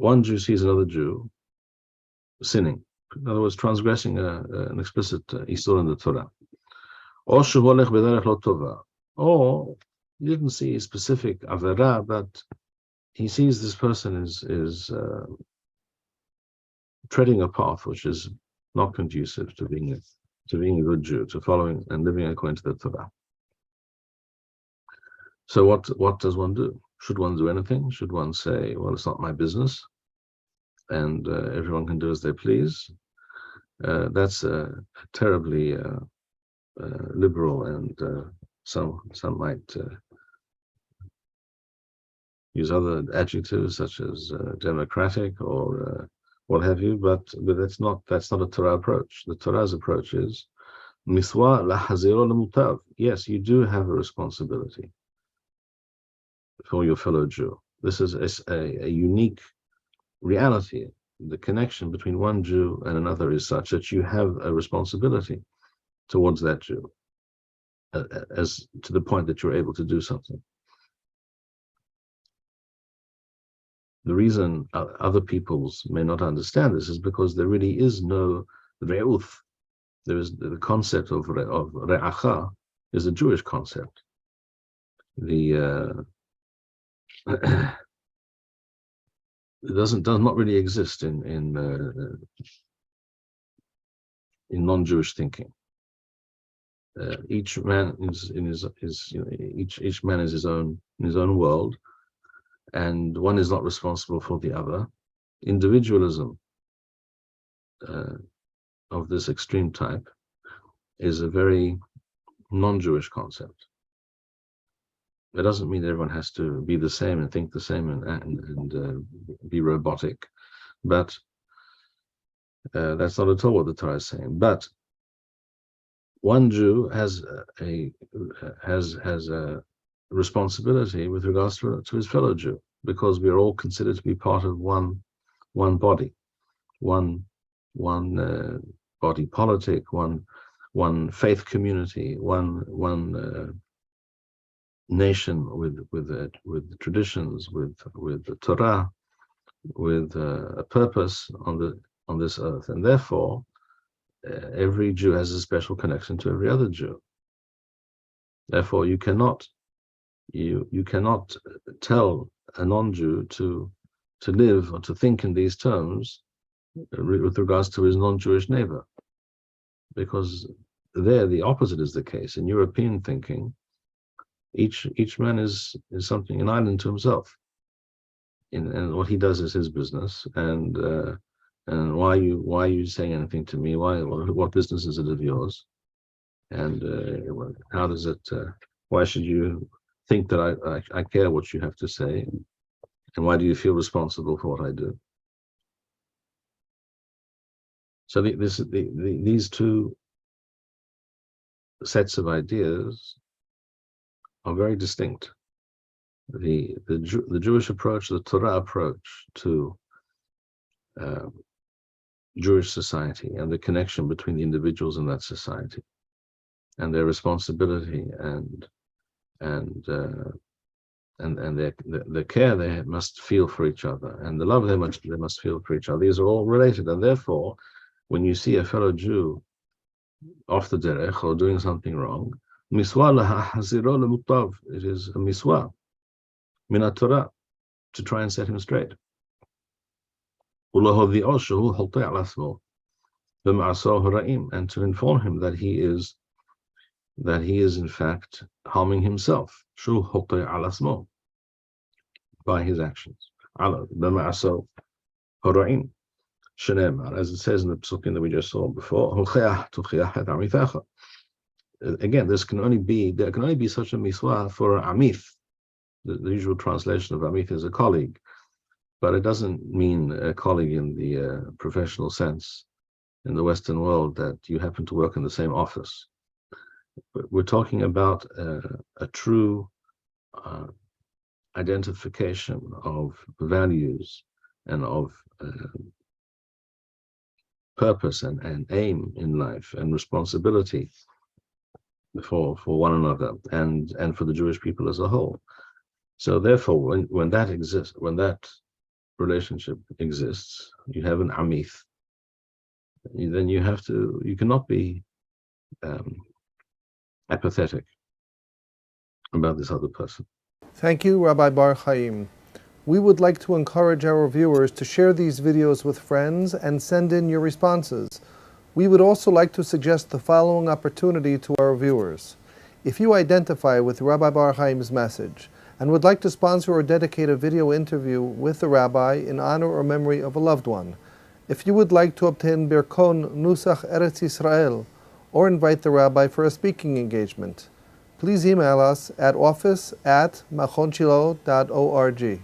one Jew sees another Jew sinning, in other words, transgressing an explicit isur in the Torah, or he didn't see a specific avera, but he sees this person is treading a path which is not conducive to being a good Jew, to following and living according to the Torah. So what does one do? Should one do anything? Should one say, well, it's not my business, and everyone can do as they please? That's terribly liberal, and some might use other adjectives such as democratic or what have you, but that's not a Torah approach. The Torah's approach is miswa lahaziro lemutav. Yes, you do have a responsibility for your fellow Jew. This is a unique reality. The connection between one Jew and another is such that you have a responsibility towards that Jew, as to the point that you're able to do something. The reason other peoples may not understand this is because there really is no re'uth. There is the concept of re'acha is a Jewish concept. It does not really exist in non-Jewish thinking. Each man is in his each man is in his own world, and one is not responsible for the other. Individualism of this extreme type is a very non-Jewish concept. It doesn't mean that everyone has to be the same and think the same and be robotic, but that's not at all what the Torah is saying. But one Jew has a responsibility with regards to his fellow Jew, because we are all considered to be part of one body, one body politic, one faith community, one nation with traditions, with the Torah, with a purpose on this earth, and therefore every Jew has a special connection to every other Jew. Therefore, you cannot tell a non-Jew to live or to think in these terms with regards to his non-Jewish neighbor, because there the opposite is the case. In European thinking, each man is something, an island to himself, and what he does is his business. And why are you saying anything to me? What business is it of yours? And how does it? Why should you think that I care what you have to say? And why do you feel responsible for what I do? So these two sets of ideas are very distinct. The Jewish approach, the Torah approach to Jewish society and the connection between the individuals in that society, and their responsibility and the care they must feel for each other, and the love they must feel for each other. These are all related, and therefore, when you see a fellow Jew off the derech or doing something wrong, miswa lahaziro lemutav, it is a miswa min Torah to try and set him straight. And to inform him that he is in fact harming himself by his actions. As it says in the psukim that we just saw before, again, there can only be such a miswa for amith. The usual translation of amith is a colleague, but it doesn't mean a colleague in the professional sense in the Western world that you happen to work in the same office. But we're talking about a true identification of values and of purpose and aim in life and responsibility for one another and for the Jewish people as a whole. So therefore, when that exists, when that relationship exists, you have an amith, then you cannot be apathetic about this other person. Thank you, Rabbi Bar-Hayim. We would like to encourage our viewers to share these videos with friends and send in your responses. We would also like to suggest the following opportunity to our viewers. If you identify with Rabbi Bar-Hayim's message and would like to sponsor or dedicate a video interview with the rabbi in honor or memory of a loved one, if you would like to obtain Birkon Nusach Eretz Yisrael or invite the rabbi for a speaking engagement, please email us at office@machonshilo.org.